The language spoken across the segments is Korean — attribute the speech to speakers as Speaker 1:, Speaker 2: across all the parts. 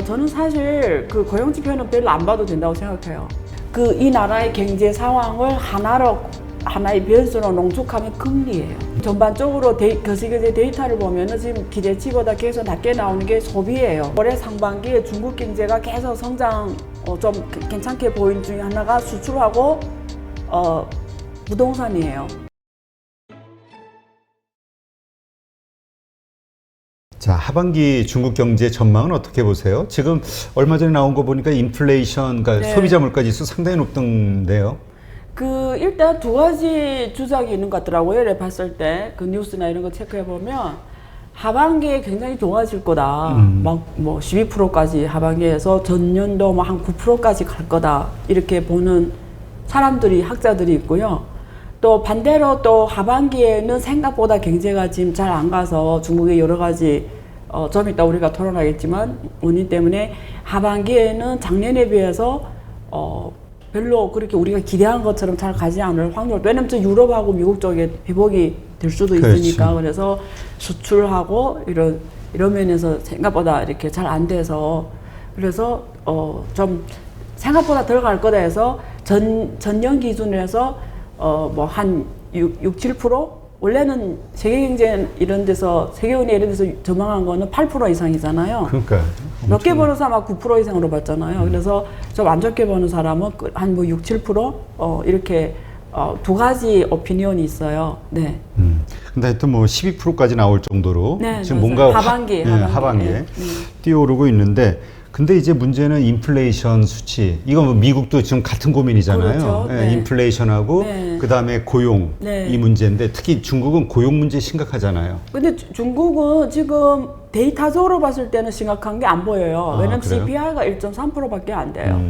Speaker 1: 저는 사실 그 고용 지표는 별로 안 봐도 된다고 생각해요. 그 이 나라의 경제 상황을 하나의 변수로 농축하면 금리예요. 전반적으로 거시기재 데이터를 보면은 지금 기대치보다 계속 낮게 나오는 게 소비예요. 올해 상반기에 중국 경제가 계속 성장 좀 괜찮게 보이는 중에 하나가 수출하고 부동산이에요.
Speaker 2: 자, 하반기 중국 경제 전망은 어떻게 보세요? 지금 얼마 전에 나온 거 보니까 인플레이션, 그러니까
Speaker 1: 네.
Speaker 2: 소비자 물가 지수 상당히 높던데요.
Speaker 1: 일단 두 가지 주작이 있는 것 같더라고요. 예를 봤을 때 그 뉴스나 이런 거 체크해 보면 하반기에 굉장히 좋아질 거다. 막 뭐 12%까지 하반기에서 전년도 뭐 한 9%까지 갈 거다. 이렇게 보는 사람들이 학자들이 있고요. 또 반대로 또 하반기에는 생각보다 경제가 지금 잘 안 가서 중국의 여러 가지 좀 이따 우리가 토론하겠지만 원인 때문에 하반기에는 작년에 비해서 별로 그렇게 우리가 기대한 것처럼 잘 가지 않을 확률. 왜냐면 저 유럽하고 미국 쪽에 회복이 될 수도 있으니까.
Speaker 2: 그렇지.
Speaker 1: 그래서 수출하고 이런 면에서 생각보다 이렇게 잘 안 돼서 그래서 좀 생각보다 덜 갈 거다 해서 전년 기준에서 뭐 한 7% 원래는 세계 경제 이런 데서 세계은행 이런 데서 전망한 거는 8% 이상이잖아요.
Speaker 2: 그러니까
Speaker 1: 몇 개 보는 사람은 9% 이상으로 봤잖아요. 그래서 좀 안 좋게 보는 사람은 한 뭐 6, 7% 이렇게 두 가지 오피니언이 있어요. 네.
Speaker 2: 근데 하여튼 뭐 12%까지 나올 정도로
Speaker 1: 네,
Speaker 2: 지금
Speaker 1: 맞아요.
Speaker 2: 뭔가
Speaker 1: 하반기에.
Speaker 2: 뛰어오르고 있는데, 근데 이제 문제는 인플레이션 수치. 이거 뭐 미국도 지금 같은 고민이잖아요.
Speaker 1: 그렇죠.
Speaker 2: 예,
Speaker 1: 네.
Speaker 2: 인플레이션하고
Speaker 1: 네.
Speaker 2: 그다음에 고용
Speaker 1: 네.
Speaker 2: 이 문제인데, 특히 중국은 고용 문제 심각하잖아요.
Speaker 1: 근데 중국은 지금 데이터적으로 봤을 때는 심각한 게 안 보여요. 왜냐면
Speaker 2: 그래요?
Speaker 1: CPI가 1.3%밖에 안 돼요.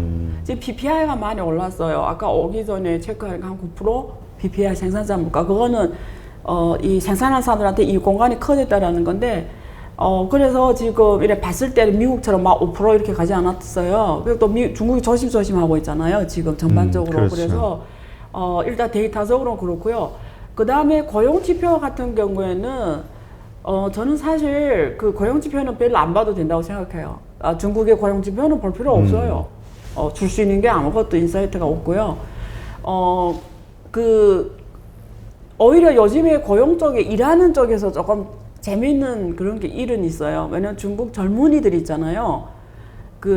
Speaker 1: 지금 PPI가 많이 올랐어요. 아까 오기 전에 체크하니까 한 9% PPI 생산자 물가. 그거는 이 생산한 사람들한테 이 공간이 커졌다라는 건데 그래서 지금 이래 봤을 때는 미국처럼 막 5% 이렇게 가지 않았어요. 그리고 또 중국이 조심조심하고 있잖아요. 지금 전반적으로.
Speaker 2: 그렇죠.
Speaker 1: 그래서 일단 데이터적으로는 그렇고요. 그 다음에 고용 지표 같은 경우에는 저는 사실 그 고용 지표는 별로 안 봐도 된다고 생각해요. 중국의 고용 지표는 볼 필요 없어요. 줄 수 있는 게 아무것도 인사이트가 없고요. 오히려 요즘에 고용 쪽에 일하는 쪽에서 조금 재미있는 그런 게 일은 있어요. 왜냐면 중국 젊은이들 있잖아요.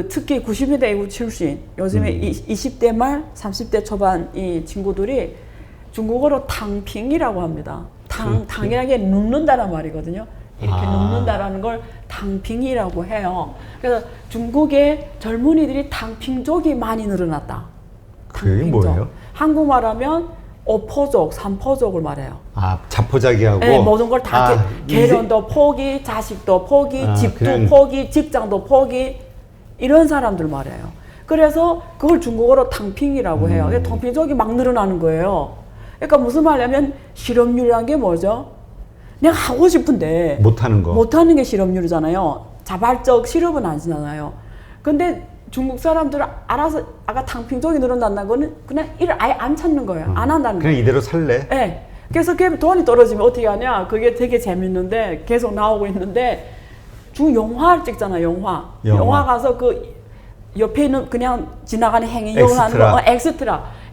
Speaker 1: 특히 90년대 이후 출신, 요즘에 20대 말, 30대 초반 이 친구들이 중국어로 탕핑이라고 합니다. 탕이라는 게 눕는다는 말이거든요. 이렇게 눕는다라는 걸 탕핑이라고 해요. 그래서 중국의 젊은이들이 탕핑족이 많이 늘어났다.
Speaker 2: 그게 뭐예요?
Speaker 1: 한국말 하면 5포족, 3포족을 말해요.
Speaker 2: 자포자기하고.
Speaker 1: 네, 모든 걸 다 결혼도 포기, 자식도 포기, 집도 포기, 직장도 포기 이런 사람들 말이에요. 그래서 그걸 중국어로 탕핑이라고 해요. 탕핑족이 막 늘어나는 거예요. 그러니까 무슨 말이냐면 실업률이란 게 뭐죠? 내가 하고 싶은데
Speaker 2: 못하는 거.
Speaker 1: 못하는 게 실업률이잖아요. 자발적 실업은 아니잖아요. 근데 중국 사람들은 알아서 아까 탕핑족이 늘어난다는 거는 그냥 일을 아예 안 찾는 거예요. 안 한다는 거예요.
Speaker 2: 그냥 이대로 살래?
Speaker 1: 네. 그래서 돈이 떨어지면 어떻게 하냐? 그게 되게 재밌는데 계속 나오고 있는데 중국 영화를 찍잖아요. 영화 가서 그 옆에 있는 그냥 지나가는 행위 이용하는 거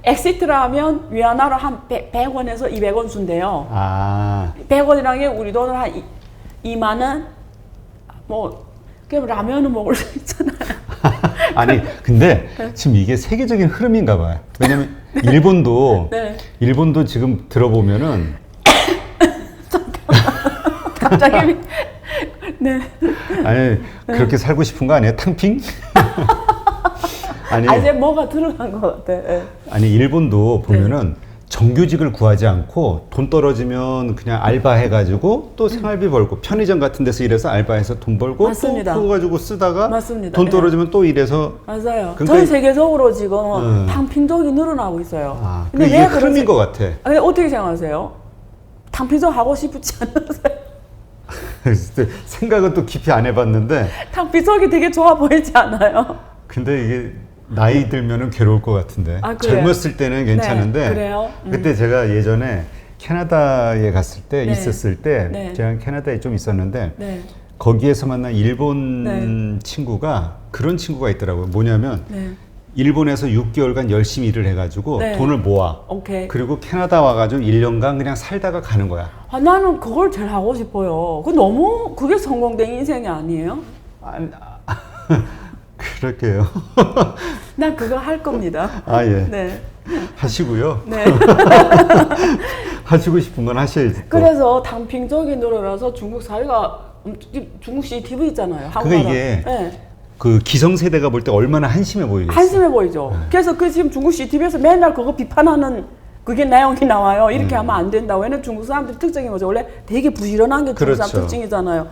Speaker 1: 엑스트라 하면 위안화로 한 100원에서 200원 준대요. 100원이라는 게 우리 돈으로 한 2만 원? 그냥 라면은 먹을 수 있잖아요.
Speaker 2: 아니, 근데 지금 이게 세계적인 흐름인가 봐요. 왜냐면 일본도
Speaker 1: 네.
Speaker 2: 일본도 지금 들어보면은
Speaker 1: 갑자기 네.
Speaker 2: 아니 그렇게 살고 싶은 거 아니에요? 탕핑? 아니
Speaker 1: 이제 뭐가 들어간 것 같아. 네.
Speaker 2: 아니 일본도 보면은 정규직을 구하지 않고 돈 떨어지면 그냥 알바해가지고 또 생활비 벌고 편의점 같은 데서 일해서 알바해서 돈 벌고
Speaker 1: 맞습니다.
Speaker 2: 또 그거 가지고 쓰다가
Speaker 1: 맞습니다.
Speaker 2: 돈 떨어지면 또 일해서
Speaker 1: 맞아요.
Speaker 2: 그러니까
Speaker 1: 전 세계적으로 지금 탕핑족이 늘어나고 있어요.
Speaker 2: 근데 이게 흐름인 것 같아.
Speaker 1: 근데 어떻게 생각하세요? 탕핑족 하고 싶지 않으세요?
Speaker 2: 생각은 또 깊이 안 해봤는데
Speaker 1: 탕핑족이 되게 좋아 보이지 않아요?
Speaker 2: 근데 이게 나이 들면은 괴로울 것 같은데. 젊었을 때는 괜찮은데.
Speaker 1: 네, 그래요?
Speaker 2: 그때 제가 예전에 캐나다에 갔을 때 있었을 때 제가 캐나다에 좀 있었는데 거기에서 만난 일본
Speaker 1: 네.
Speaker 2: 친구가 그런 친구가 있더라고요. 뭐냐면
Speaker 1: 네.
Speaker 2: 일본에서 6개월간 열심히 일을 해가지고
Speaker 1: 네.
Speaker 2: 돈을 모아.
Speaker 1: 오케이.
Speaker 2: 그리고 캐나다 와가지고 1년간 그냥 살다가 가는 거야.
Speaker 1: 아, 나는 그걸 제일 하고 싶어요. 그 너무 그게 성공된 인생이 아니에요?
Speaker 2: 그럴게요.
Speaker 1: 난 그거 할 겁니다.
Speaker 2: 아, 예.
Speaker 1: 네.
Speaker 2: 하시고요.
Speaker 1: 네.
Speaker 2: 하시고 싶은 건 하셔야지. 또.
Speaker 1: 그래서 단핑적인 노래라서 중국 사회가 중국식 TV 있잖아요. 한국
Speaker 2: 그게
Speaker 1: 나라.
Speaker 2: 이게
Speaker 1: 네.
Speaker 2: 그 기성세대가 볼 때 얼마나 한심해 보이겠어요.
Speaker 1: 한심해 보이죠. 그래서 그 지금 중국식 TV에서 맨날 그거 비판하는 그게 내용이 나와요. 이렇게 하면 안 된다고. 왜냐면 중국 사람들 특징이 뭐죠? 원래 되게 부지런한 게 중국 사람
Speaker 2: 그렇죠.
Speaker 1: 특징이잖아요.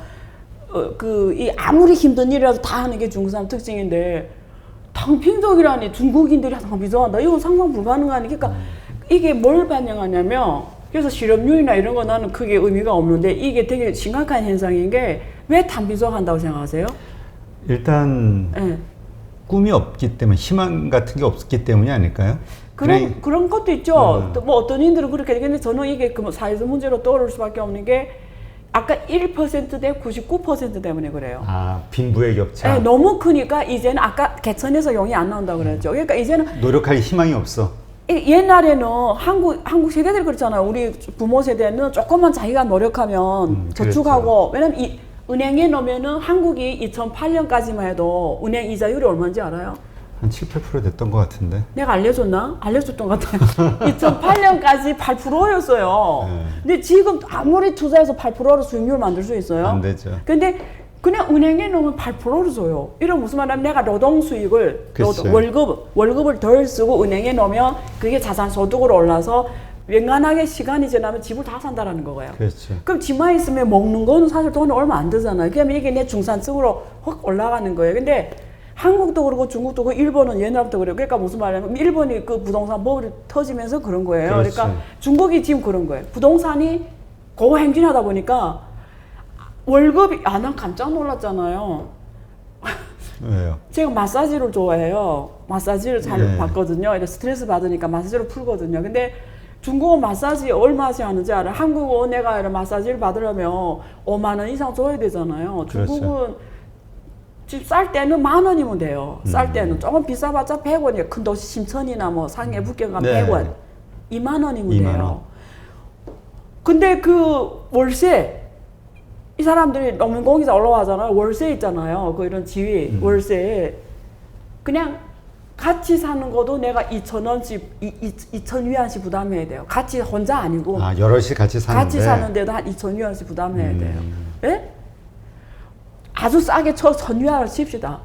Speaker 1: 이 아무리 힘든 일이라도 다 하는 게 중국 사람 특징인데 당핑적이라니 중국인들이 당핑적한다. 이건 상상 불가능하니. 그러니까 이게 뭘 반영하냐면 그래서 실업률이나 이런 거 나는 크게 의미가 없는데 이게 되게 심각한 현상인 게 왜 단비적한다고 생각하세요?
Speaker 2: 일단
Speaker 1: 네.
Speaker 2: 꿈이 없기 때문에 희망 같은 게 없기 때문이 아닐까요?
Speaker 1: 그런 것도 있죠. 또 뭐 어떤 인들은 그렇게 근데 저는 이게 그 사회적 문제로 떠오를 수밖에 없는 게 아까 1% 대 99% 때문에 그래요.
Speaker 2: 아, 빈부의 격차.
Speaker 1: 네, 너무 크니까 이제는 아까 개천에서 용이 안 나온다고 그랬죠. 그러니까 이제는
Speaker 2: 노력할 희망이 없어.
Speaker 1: 옛날에는 한국 세대들 그렇잖아요. 우리 부모 세대는 조금만 자기가 노력하면 저축하고 왜냐면 이 은행에 넣으면은 한국이 2008년까지만 해도 은행 이자율이 얼마인지 알아요?
Speaker 2: 한 7, 8% 됐던 것 같은데.
Speaker 1: 내가 알려줬나? 알려줬던 것 같아요. 2008년까지 8%였어요.
Speaker 2: 네.
Speaker 1: 근데 지금 아무리 투자해서 8%로 수익률 만들 수 있어요?
Speaker 2: 안 되죠.
Speaker 1: 근데 그냥 은행에 넣으면 8%를 줘요. 이런 무슨 말이냐면 내가 노동 수익을
Speaker 2: 그치.
Speaker 1: 월급을 덜 쓰고 은행에 넣으면 그게 자산 소득으로 올라서 웬간하게 시간이 지나면 집을 다 산다라는 거예요.
Speaker 2: 그렇죠.
Speaker 1: 그럼 집만 있으면 먹는 거는 사실 돈이 얼마 안 들잖아요. 그러면 이게 내 중산층으로 확 올라가는 거예요. 근데 한국도 그렇고 중국도 그렇고 일본은 옛날부터 그래요. 그러니까 무슨 말이냐면 일본이 그 부동산 버블이 터지면서 그런 거예요.
Speaker 2: 그렇지.
Speaker 1: 그러니까 중국이 지금 그런 거예요. 부동산이 고행진하다 보니까 월급이 난 깜짝 놀랐잖아요.
Speaker 2: 왜요?
Speaker 1: 제가 마사지를 좋아해요. 마사지를 잘
Speaker 2: 네.
Speaker 1: 받거든요. 이렇게 스트레스 받으니까 마사지로 풀거든요. 근데 중국은 마사지 얼마씩 하는지 알아요? 한국은 내가 이런 마사지를 받으려면 5만 원 이상 줘야 되잖아요. 중국은 집 쌀 때는 10,000원이면 돼요. 쌀 때는 조금 비싸봤자 100원이에요. 큰 도시 심천이나 뭐 상해 북경 가면
Speaker 2: 네.
Speaker 1: 100원. 2만 원이면
Speaker 2: 2만
Speaker 1: 돼요.
Speaker 2: 원.
Speaker 1: 근데 그 월세 이 사람들이 농민공기사 올라가잖아요. 월세 있잖아요. 그 이런 지위 월세 그냥 같이 사는 것도 내가 2,000원씩 2,000위안씩 부담해야 돼요. 같이 혼자 아니고
Speaker 2: 아, 여럿이 같이 사는데.
Speaker 1: 같이 사는데도 한 2,000위안씩 부담해야 돼요. 예? 아주 싸게 쳐 1,000위안을 칩시다.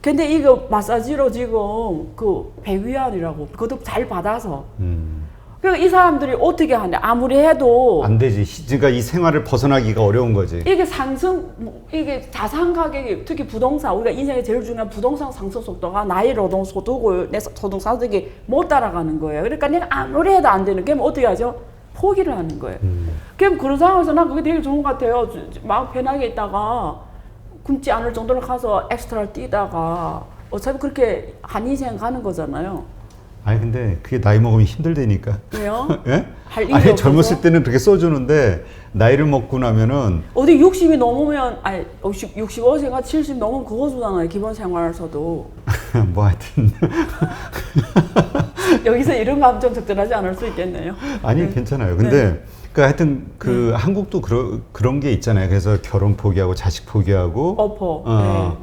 Speaker 1: 근데 이거 마사지로 지금 그 100위안이라고 그것도 잘 받아서 그러니까 이 사람들이 어떻게 하냐 아무리 해도
Speaker 2: 안 되지. 그러니까 이 생활을 벗어나기가 어려운 거지.
Speaker 1: 이게 이게 자산 가격이 특히 부동산 우리가 인생에 제일 중요한 부동산 상승 속도가 나의 노동 소득을 내 소득 소득이 못 따라가는 거예요. 그러니까 내가 아무리 해도 안 되는 그럼 어떻게 하죠? 포기를 하는 거예요. 그럼 그런 상황에서 난 그게 되게 좋은 것 같아요. 마음 편하게 있다가 굶지 않을 정도로 가서 엑스트라를 뛰다가 어차피 그렇게 한 인생 가는 거잖아요.
Speaker 2: 아니 근데 그게 나이 먹으면 힘들다니까.
Speaker 1: 왜요?
Speaker 2: 예?
Speaker 1: 할 일이
Speaker 2: 아니
Speaker 1: 없어서?
Speaker 2: 젊었을 때는 그렇게 써주는데 나이를 먹고 나면은
Speaker 1: 어디 60이 넘으면 65세가 70 넘으면 그거 주잖아요. 기본 생활서도.
Speaker 2: 뭐 하여튼
Speaker 1: 여기서 이런 감정 적절하지 않을 수 있겠네요.
Speaker 2: 아니
Speaker 1: 네.
Speaker 2: 괜찮아요. 근데 그 하여튼 그 한국도 그런 게 있잖아요. 그래서 결혼 포기하고 자식 포기하고
Speaker 1: 어퍼. 네,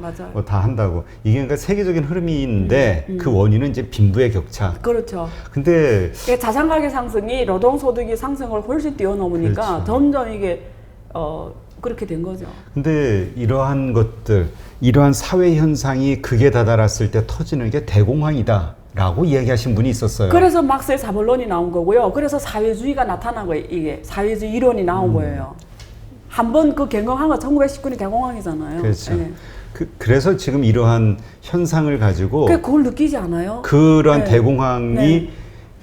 Speaker 1: 맞아요.
Speaker 2: 뭐 다 한다고. 이게 그러니까 세계적인 흐름인데 그 원인은 이제 빈부의 격차.
Speaker 1: 그렇죠.
Speaker 2: 근데
Speaker 1: 그러니까 자산 가격 상승이 노동 소득이 상승을 훨씬 뛰어넘으니까
Speaker 2: 그렇죠.
Speaker 1: 점점 이게 그렇게 된 거죠.
Speaker 2: 근데 이러한 것들, 이러한 사회 현상이 극에 다다랐을 때 터지는 게 대공황이다라고 이야기하신 분이 있었어요.
Speaker 1: 그래서 막스의 사본론이 나온 거고요. 그래서 사회주의가 나타난 거예요. 이게 사회주의 이론이 나온 거예요. 한번 그 경험한 거 1919년 대공황이잖아요.
Speaker 2: 그렇죠.
Speaker 1: 네.
Speaker 2: 그래서 지금 이러한 현상을 가지고
Speaker 1: 그걸 느끼지 않아요?
Speaker 2: 그러한
Speaker 1: 네.
Speaker 2: 대공황이
Speaker 1: 네.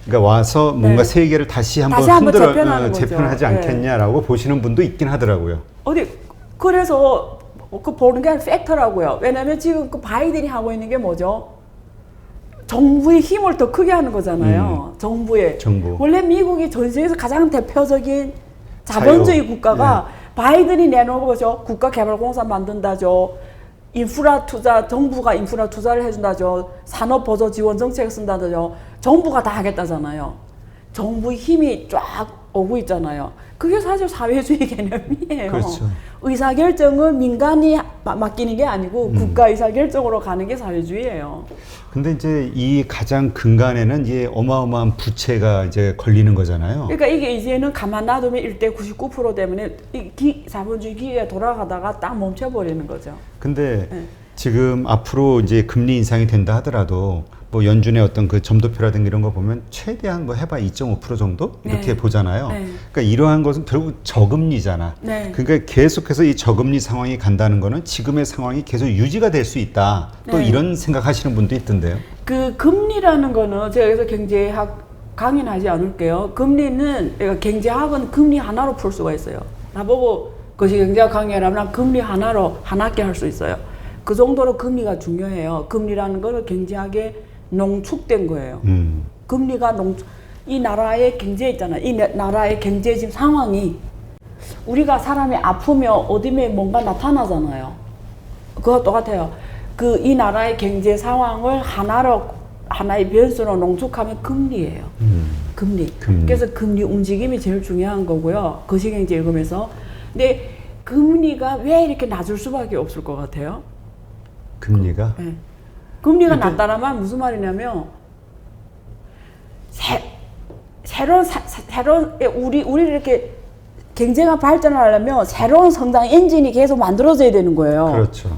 Speaker 2: 그러니까 와서 뭔가
Speaker 1: 네.
Speaker 2: 세계를 다시 한번
Speaker 1: 재편하는 거죠.
Speaker 2: 재편하지
Speaker 1: 네.
Speaker 2: 않겠냐라고 보시는 분도 있긴 하더라고요.
Speaker 1: 그래서 그 보는 게 팩터라고요. 왜냐면 지금 그 바이든이 하고 있는 게 뭐죠? 정부의 힘을 더 크게 하는 거잖아요. 정부.
Speaker 2: 정부.
Speaker 1: 원래 미국이 전 세계에서 가장 대표적인 자본주의
Speaker 2: 자유.
Speaker 1: 국가가 바이든이 내놓은 거죠. 국가개발공사 만든다죠. 인프라 투자, 정부가 인프라 투자를 해준다죠. 산업보조 지원 정책 쓴다죠. 정부가 다 하겠다잖아요. 정부의 힘이 쫙 오고 있잖아요. 그게 사실 사회주의 개념이에요.
Speaker 2: 그렇죠.
Speaker 1: 의사결정은 민간이 맡기는 게 아니고 국가 의사결정으로 가는 게 사회주의예요.
Speaker 2: 근데 이제 이 가장 근간에는 이제 어마어마한 부채가 이제 걸리는 거잖아요.
Speaker 1: 그러니까 이게 이제는 가만 놔두면 1대 99% 때문에 자본주의 기회에 돌아가다가 딱 멈춰버리는 거죠.
Speaker 2: 근데
Speaker 1: 네.
Speaker 2: 지금 앞으로 이제 금리 인상이 된다 하더라도 뭐 연준의 어떤 그 점도표라든가 이런 거 보면 최대한 뭐 해봐 2.5% 정도 이렇게
Speaker 1: 네.
Speaker 2: 보잖아요.
Speaker 1: 네.
Speaker 2: 그러니까 이러한 것은 결국 저금리잖아.
Speaker 1: 네.
Speaker 2: 그러니까 계속해서 이 저금리 상황이 간다는 거는 지금의 상황이 계속 유지가 될 수 있다. 또
Speaker 1: 네.
Speaker 2: 이런 생각하시는 분도 있던데요.
Speaker 1: 그 금리라는 거는 제가 여기서 경제학 강의는 하지 않을게요. 금리는 그러니까 경제학은 금리 하나로 풀 수가 있어요. 나보고 그것이 경제학 강의라면 금리 하나로 한 학기 할 수 있어요. 그 정도로 금리가 중요해요. 금리라는 거는 경제학의 농축된 거예요. 금리가 이 나라의 경제 있잖아요. 이 나라의 경제 지금 상황이 우리가 사람이 아프면 어디에 뭔가 나타나잖아요. 그거 똑같아요. 이 나라의 경제 상황을 하나의 변수로 농축하면 금리예요. 금리. 그래서 금리 움직임이 제일 중요한 거고요. 거시경제 읽으면서. 근데 금리가 왜 이렇게 낮을 수밖에 없을 것 같아요?
Speaker 2: 금리가?
Speaker 1: 네. 금리가 낮다라면 무슨 말이냐면 새로운 우리 이렇게 경제가 발전을 하려면 새로운 성장 엔진이 계속 만들어져야 되는 거예요.
Speaker 2: 그렇죠.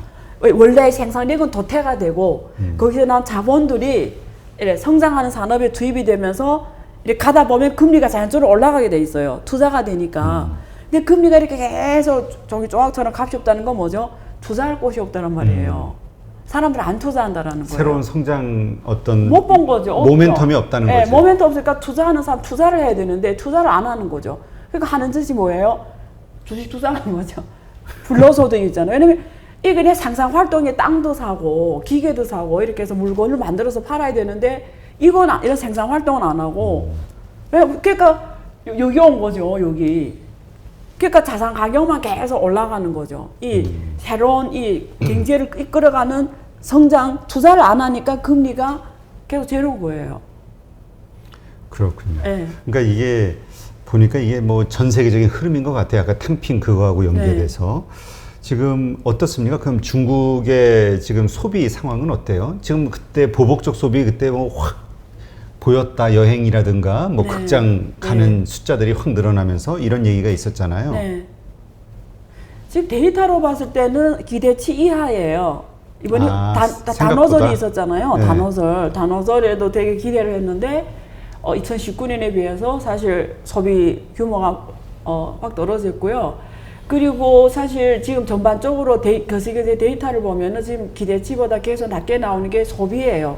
Speaker 1: 원래 생산력은 도태가 되고 거기서 난 자본들이 이렇게 성장하는 산업에 투입이 되면서 이렇게 가다 보면 금리가 자연적으로 올라가게 돼 있어요. 투자가 되니까. 근데 금리가 이렇게 계속 저기 조각처럼 값이 없다는 건 뭐죠? 투자할 곳이 없다는 말이에요. 사람들이 안 투자한다라는 거예요.
Speaker 2: 새로운 성장 어떤
Speaker 1: 못 본 거죠.
Speaker 2: 모멘텀이 없다는
Speaker 1: 네,
Speaker 2: 거죠.
Speaker 1: 모멘텀 없으니까 투자하는 사람 투자를 해야 되는데 투자를 안 하는 거죠. 그러니까 하는 짓이 뭐예요? 주식 투자하는 거죠. 불로소득 있잖아요. 왜냐면 이게 그냥 상상 활동에 땅도 사고 기계도 사고 이렇게 해서 물건을 만들어서 팔아야 되는데 이런 생산 활동은 안 하고 그러니까 여기 온 거죠. 여기. 그러니까 자산 가격만 계속 올라가는 거죠. 이 새로운 이 경제를 이끌어가는 성장 투자를 안 하니까 금리가 계속 제로인 거예요.
Speaker 2: 그렇군요.
Speaker 1: 네.
Speaker 2: 그러니까 이게 보니까 이게 뭐 전 세계적인 흐름인 것 같아요. 아까 탕핑 그거하고 연계돼서. 지금 어떻습니까? 그럼 중국의 지금 소비 상황은 어때요? 지금 그때 보복적 소비 그때 뭐 확 보였다 여행이라든가 뭐 극장 가는 숫자들이 확 늘어나면서 이런 얘기가 있었잖아요.
Speaker 1: 네. 지금 데이터로 봤을 때는 기대치 이하예요. 이번에 단오설이 있었잖아요.
Speaker 2: 네.
Speaker 1: 단오설에도 되게 기대를 했는데 2019년에 비해서 사실 소비 규모가 확 떨어졌고요. 그리고 사실 지금 전반적으로 거시기재 데이터를 보면은 지금 기대치보다 계속 낮게 나오는 게 소비예요.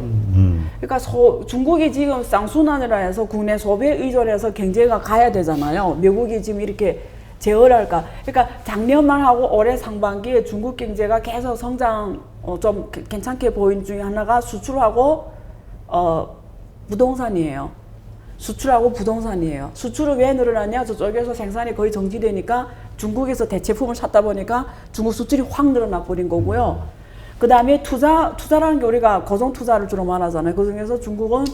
Speaker 1: 그러니까 중국이 지금 쌍순환이라 해서 국내 소비에 의존해서 경제가 가야 되잖아요. 미국이 지금 이렇게 제어할까. 그러니까 작년만 하고 올해 상반기에 중국 경제가 계속 성장 좀 괜찮게 보인 중에 하나가 수출하고 부동산이에요. 수출하고 부동산이에요. 수출은 왜 늘어나냐? 저쪽에서 생산이 거의 정지되니까 중국에서 대체품을 찾다 보니까 중국 수출이 확 늘어나 버린 거고요. 그 다음에 투자라는 게 우리가 고정 투자를 주로 말하잖아요. 그 중에서 중국은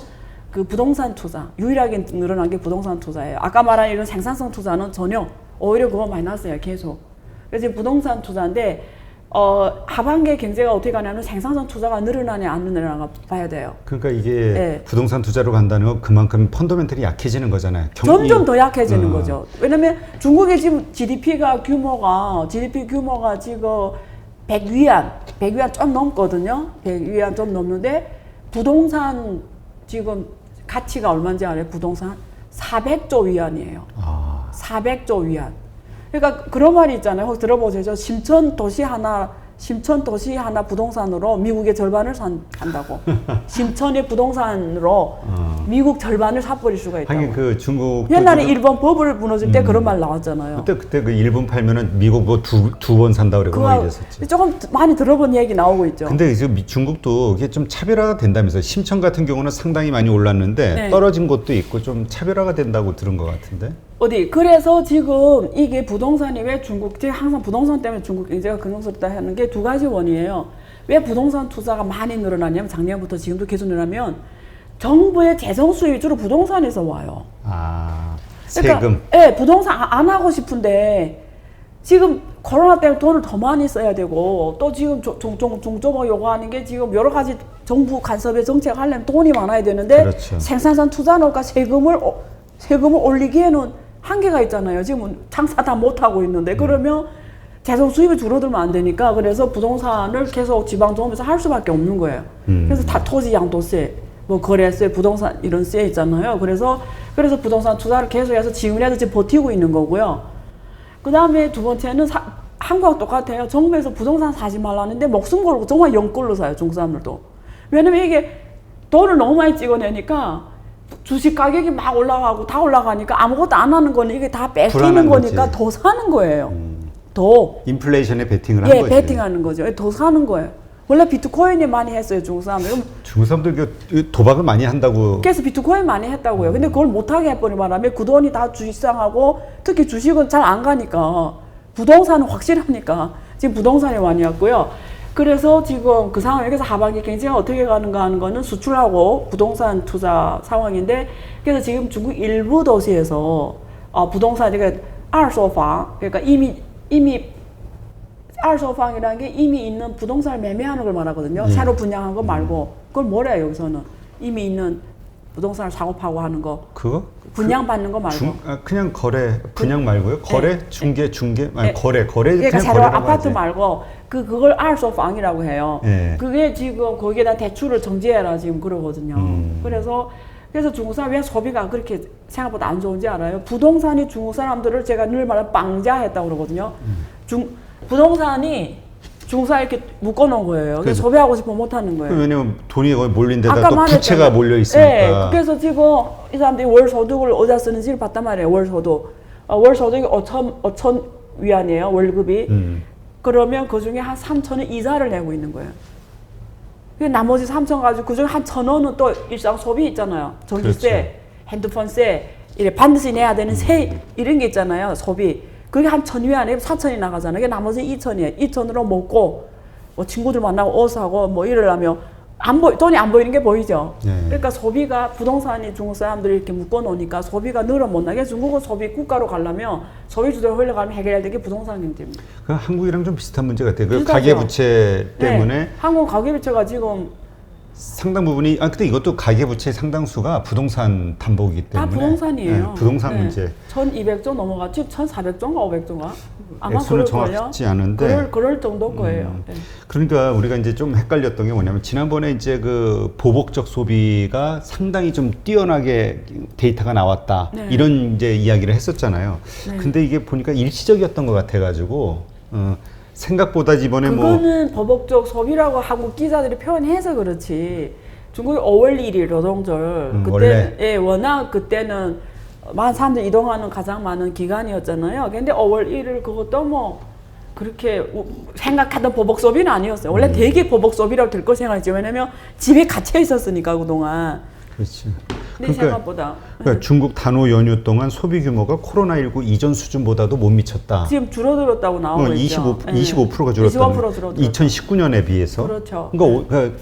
Speaker 1: 그 부동산 투자, 유일하게 늘어난 게 부동산 투자예요. 아까 말한 이런 생산성 투자는 전혀 오히려 그거 마이너스예요, 계속. 그래서 부동산 투자인데 하반기 경제가 어떻게 가냐면 생산성 투자가 늘어나냐 안 늘어나냐 봐야 돼요.
Speaker 2: 그러니까 이게 부동산 투자로 간다는 건 그만큼 펀더멘털이 약해지는 거잖아요.
Speaker 1: 점점 더 약해지는 거죠. 왜냐면 중국의 지금 GDP 규모가 지금 100위안 좀 넘거든요. 100위안 좀 넘는데 부동산 지금 가치가 얼마인지 알아요? 부동산 400조 위안이에요. 400조 위안. 그러니까 그런 말이 있잖아요. 혹시 들어보셨죠? 심천 도시 하나 부동산으로 미국의 절반을 산다고. 심천의 부동산으로 미국 절반을 사버릴 수가 있다고.
Speaker 2: 하긴 그 중국
Speaker 1: 옛날에 일본 버블 무너질 때 그런 말 나왔잖아요.
Speaker 2: 그때 그 일본 팔면은 미국 뭐 두 번 산다 그러고 막 이랬었지.
Speaker 1: 조금 많이 들어본 얘기 나오고 있죠.
Speaker 2: 근데 지금 중국도 이게 좀 차별화가 된다면서 심천 같은 경우는 상당히 많이 올랐는데 떨어진 곳도 있고 좀 차별화가 된다고 들은 것 같은데.
Speaker 1: 그래서 지금 이게 부동산이 왜 중국, 제가 항상 부동산 때문에 중국 경제가 긍정스럽다 하는 게 두 가지 원인이에요. 왜 부동산 투자가 많이 늘어나냐면 작년부터 지금도 계속 늘어나면 정부의 재정 수입이 주로 부동산에서 와요.
Speaker 2: 아,
Speaker 1: 그러니까,
Speaker 2: 세금.
Speaker 1: 네, 부동산 안 하고 싶은데 지금 코로나 때문에 돈을 더 많이 써야 되고 또 지금 종조가 요구하는 게 지금 여러 가지 정부 간섭의 정책 하려면 돈이 많아야 되는데
Speaker 2: 그렇죠.
Speaker 1: 생산성 투자노가 세금을 올리기에는 한계가 있잖아요. 지금 장사 다 못하고 있는데 그러면 재정 수입이 줄어들면 안 되니까 그래서 부동산을 계속 지방정부에서 할 수밖에 없는 거예요. 그래서 다 토지 양도세, 뭐 거래세, 부동산 이런 세 있잖아요. 그래서 부동산 투자를 계속해서 지금이라도 지금 버티고 있는 거고요. 그 다음에 두 번째는 한국하고 똑같아요. 정부에서 부동산 사지 말라는데 목숨 걸고 정말 영끌로 사요. 중국 사람들도. 왜냐면 이게 돈을 너무 많이 찍어내니까 주식 가격이 막 올라가고 다 올라가니까 아무것도 안 하는 거는 이게 다 뺏기는 거니까
Speaker 2: 거지.
Speaker 1: 더 사는 거예요. 더.
Speaker 2: 인플레이션에 베팅을 한
Speaker 1: 예,
Speaker 2: 거지.
Speaker 1: 베팅하는 거죠. 더 사는 거예요. 원래 비트코인이 많이 했어요. 중국 사람들.
Speaker 2: 중국 사람들 도박을 많이 한다고.
Speaker 1: 그래서 비트코인 많이 했다고요. 근데 그걸 못하게 해버린 바람에 그 돈이 다 주식상하고 특히 주식은 잘 안 가니까 부동산은 확실하니까 지금 부동산이 많이 왔고요. 그래서 지금 그 상황에서 하반기 경제가 어떻게 가는가 하는 거는 수출하고 부동산 투자 상황인데 그래서 지금 중국 일부 도시에서 부동산 그러니까二手房 그러니까 이미二手房이라는 게 이미 있는 부동산을 매매하는 걸 말하거든요. 새로 분양한 거 말고 그걸 뭐래요 여기서는 이미 있는 부동산을 사고 파고 하는 거.
Speaker 2: 그거?
Speaker 1: 분양받는 거 말고.
Speaker 2: 그냥 거래 분양 말고요. 거래 중개 아니 거래
Speaker 1: 그러니까
Speaker 2: 그냥
Speaker 1: 새로
Speaker 2: 거래라고
Speaker 1: 아파트
Speaker 2: 하지.
Speaker 1: 말고 그걸 알소방이라고 해요.
Speaker 2: 예.
Speaker 1: 그게 지금 거기에다 대출을 정지해라 지금 그러거든요. 그래서 중국 사람 왜 소비가 그렇게 생각보다 안 좋은지 알아요? 부동산이 중국 사람들을 제가 늘 말하는 빵자했다고 그러거든요. 부동산이 중국 사람 이렇게 묶어놓은 거예요. 그래서 소비하고 싶으면 못 하는 거예요.
Speaker 2: 왜냐면 돈이 거기 몰린 데다
Speaker 1: 아까
Speaker 2: 또
Speaker 1: 말했잖아요.
Speaker 2: 부채가 몰려 있으니까.
Speaker 1: 네, 그래서 지금 이 사람들이 월 소득을 어디다 쓰는지를 봤단 말이에요. 월 소득. 월 소득이 5천 위안이에요. 월급이. 그러면 그 중에 한 3천은 이자를 내고 있는 거예요. 나머지 3천 가지고 그 중에 한 1,000원은 또 일상 소비 있잖아요. 전기세,
Speaker 2: 그렇죠.
Speaker 1: 핸드폰세, 이래 반드시 내야 되는 세 이런 게 있잖아요. 소비. 그게 한 1,000위안에 4천이 나가잖아요. 그게 나머지 2천이에요. 2천으로 먹고 뭐 친구들 만나고 어사고 뭐 이러려면 돈이 안 보이는 게 보이죠.
Speaker 2: 네.
Speaker 1: 그러니까 소비가 부동산이 중국 사람들이 이렇게 묶어 놓으니까 소비가 늘어 못 나게 중국은 소비 국가로 가려면 소비 주도로 흘러가면 해결될 게 부동산 경제입니다.
Speaker 2: 그 한국이랑 좀 비슷한 문제 같아요. 그
Speaker 1: 비슷하죠.
Speaker 2: 가계부채 때문에
Speaker 1: 네. 한국 가계부채가 지금
Speaker 2: 상당 부분이 근데 이것도 가계부채 상당수가 부동산 담보이기 때문에
Speaker 1: 다 부동산이에요.
Speaker 2: 네, 부동산
Speaker 1: 네.
Speaker 2: 문제.
Speaker 1: 1,200조 넘어갔지 1,400조인가 500조인가 아마
Speaker 2: 액수는
Speaker 1: 그럴걸요.
Speaker 2: 정확하지 않은데
Speaker 1: 그럴 정도 거예요. 네.
Speaker 2: 그러니까 우리가 이제 좀 헷갈렸던 게 뭐냐면 지난번에 이제 그 보복적 소비가 상당히 좀 뛰어나게 데이터가 나왔다
Speaker 1: 네.
Speaker 2: 이런 이제 이야기를 했었잖아요.
Speaker 1: 네.
Speaker 2: 근데 이게 보니까 일시적이었던 것 같아가지고 생각보다 이번에
Speaker 1: 그거는 버벅적 소비라고 한국 기자들이 표현해서 그렇지. 중국이 5월 1일 노동절 그때
Speaker 2: 원래?
Speaker 1: 예, 워낙 그때는 많은 사람들이 이동하는 가장 많은 기간이었잖아요. 근데 5월 1일 그것도 뭐 그렇게 생각하던 보복 소비는 아니었어요. 원래 되게 보복 소비라고 될 거 생각했지. 왜냐면 집에 갇혀 있었으니까 그동안.
Speaker 2: 그렇지.
Speaker 1: 근데 생각보다
Speaker 2: 그러니까 중국 단오 연휴 동안 소비 규모가 코로나19 이전 수준보다도 못 미쳤다.
Speaker 1: 지금 줄어들었다고 나오고 있죠.
Speaker 2: 25%가 줄었다.
Speaker 1: 25% 줄어들었다.
Speaker 2: 2019년에 비해서.
Speaker 1: 그렇죠.
Speaker 2: 그러니까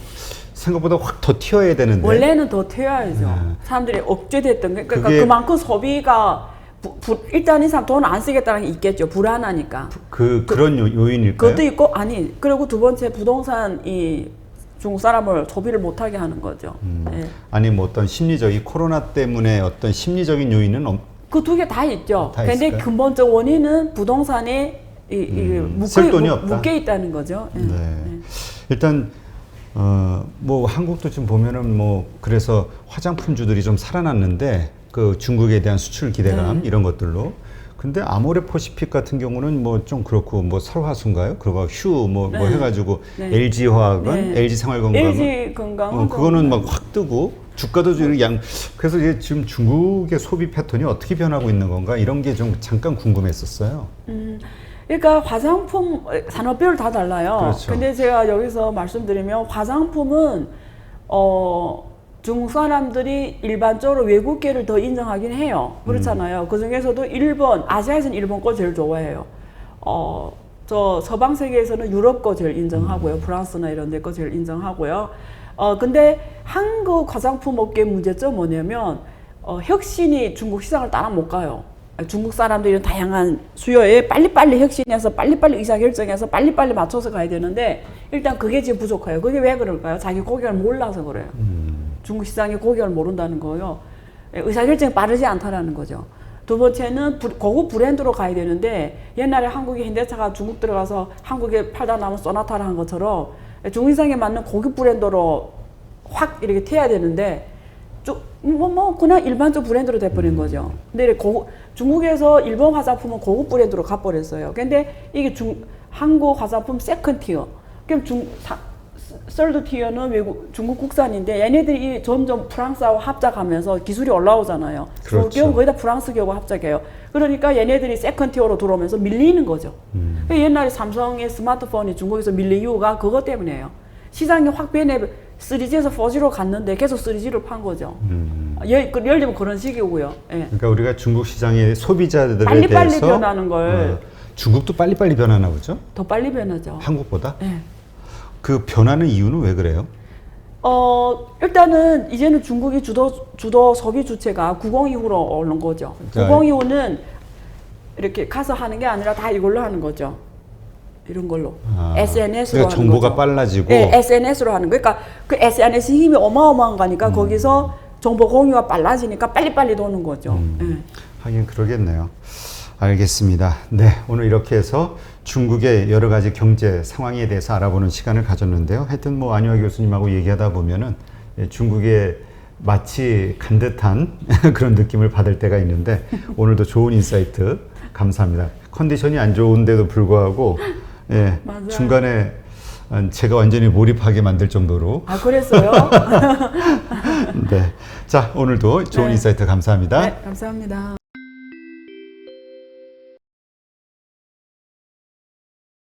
Speaker 2: 생각보다 확 더 튀어야 되는데.
Speaker 1: 원래는 더 튀어야죠. 사람들이 억제됐던 게 그러니까 그만큼 소비가 일단 이 사람 돈 안 쓰겠다는 게 있겠죠. 불안하니까.
Speaker 2: 그런 요인일까요?
Speaker 1: 그것도 있고 그리고 두 번째 부동산이 중국 사람을 소비를 못하게 하는 거죠. 네.
Speaker 2: 아니 뭐 어떤 심리적인 코로나 때문에 어떤 심리적인 요인은
Speaker 1: 그 두 개 다 있죠.
Speaker 2: 다
Speaker 1: 근데
Speaker 2: 있을까요?
Speaker 1: 근본적 원인은 부동산에
Speaker 2: 쓸 돈이 없다.
Speaker 1: 묶여 있다는 거죠. 네.
Speaker 2: 네. 일단 뭐 한국도 지금 보면은 뭐 그래서 화장품주들이 좀 살아났는데 그 중국에 대한 수출 기대감 이런 것들로. 근데 아모레퍼시픽 같은 경우는 뭐 좀 그렇고 뭐 설화수인가요? 그리고 휴 뭐 해가지고 LG 화학은 LG 생활건강은
Speaker 1: LG 건강은
Speaker 2: 그거는 막 확 뜨고 주가도 그래서 이제 지금 중국의 소비 패턴이 어떻게 변하고 있는 건가 이런 게 좀 잠깐 궁금했었어요.
Speaker 1: 그러니까 화장품 산업별로 다 달라요.
Speaker 2: 그렇죠.
Speaker 1: 근데 제가 여기서 말씀드리면 화장품은 중국 사람들이 일반적으로 외국계를 더 인정하긴 해요. 그렇잖아요. 그 중에서도 일본, 아시아에서는 일본 거 제일 좋아해요. 저 서방 세계에서는 유럽 거 제일 인정하고요. 프랑스나 이런 데 거 제일 인정하고요. 근데 한국 화장품 업계 문제점 뭐냐면, 혁신이 중국 시장을 따라 못 가요. 중국 사람들이 다양한 수요에 빨리빨리 혁신해서 빨리빨리 의사결정해서 빨리빨리 맞춰서 가야 되는데 일단 그게 지금 부족해요. 그게 왜 그럴까요? 자기 고객을 몰라서 그래요. 중국 시장의 고객을 모른다는 거예요. 의사결정이 빠르지 않다라는 거죠. 두 번째는 고급 브랜드로 가야 되는데 옛날에 한국의 현대차가 중국 들어가서 한국에 팔다 남은 소나타를 한 것처럼 중국 시장에 맞는 고급 브랜드로 확 이렇게 태야 되는데 그냥 일반적 브랜드로 돼버린 거죠. 근데 중국에서 일본 화장품은 고급 브랜드로 가버렸어요. 근데 이게 한국 화장품 세컨 티어. 그럼 서드 티어는 중국 국산인데 얘네들이 점점 프랑스하고 합작하면서 기술이 올라오잖아요.
Speaker 2: 그렇죠.
Speaker 1: 기업은 거의 다 프랑스 기업하고 합작해요. 그러니까 얘네들이 세컨 티어로 들어오면서 밀리는 거죠. 옛날에 삼성의 스마트폰이 중국에서 밀린 이유가 그것 때문이에요. 시장이 확 변해 3G에서 4G로 갔는데 계속 3G를 판 거죠. 예를 들면 그런 식이고요. 예.
Speaker 2: 그러니까 우리가 중국 시장의 소비자들에
Speaker 1: 빨리빨리
Speaker 2: 대해서
Speaker 1: 변하는 걸
Speaker 2: 중국도 빨리빨리 변하나 보죠?
Speaker 1: 더 빨리 변하죠.
Speaker 2: 한국보다?
Speaker 1: 예.
Speaker 2: 그 변하는 이유는 왜 그래요?
Speaker 1: 일단은 이제는 중국이 주도 소비 주체가 90 이후로 오는 거죠. 90 이후는 이렇게 가서 하는 게 아니라 다 이걸로 하는 거죠. 이런 걸로. SNS로
Speaker 2: 그러니까
Speaker 1: 하는
Speaker 2: 정보가
Speaker 1: 거죠.
Speaker 2: 빨라지고.
Speaker 1: 네, SNS로 하는 거. 그러니까 그 SNS 힘이 어마어마한 거니까 거기서 정보 공유가 빨라지니까 빨리빨리 도는 거죠. 네.
Speaker 2: 하긴 그러겠네요. 알겠습니다. 네, 오늘 이렇게 해서 중국의 여러 가지 경제 상황에 대해서 알아보는 시간을 가졌는데요. 하여튼 뭐 안유아 교수님하고 얘기하다 보면은 중국에 마치 간 듯한 그런 느낌을 받을 때가 있는데 오늘도 좋은 인사이트 감사합니다. 컨디션이 안 좋은데도 불구하고 예, 중간에 제가 완전히 몰입하게 만들 정도로.
Speaker 1: 그랬어요?
Speaker 2: 네. 자, 오늘도 좋은 인사이트 감사합니다.
Speaker 1: 네, 감사합니다.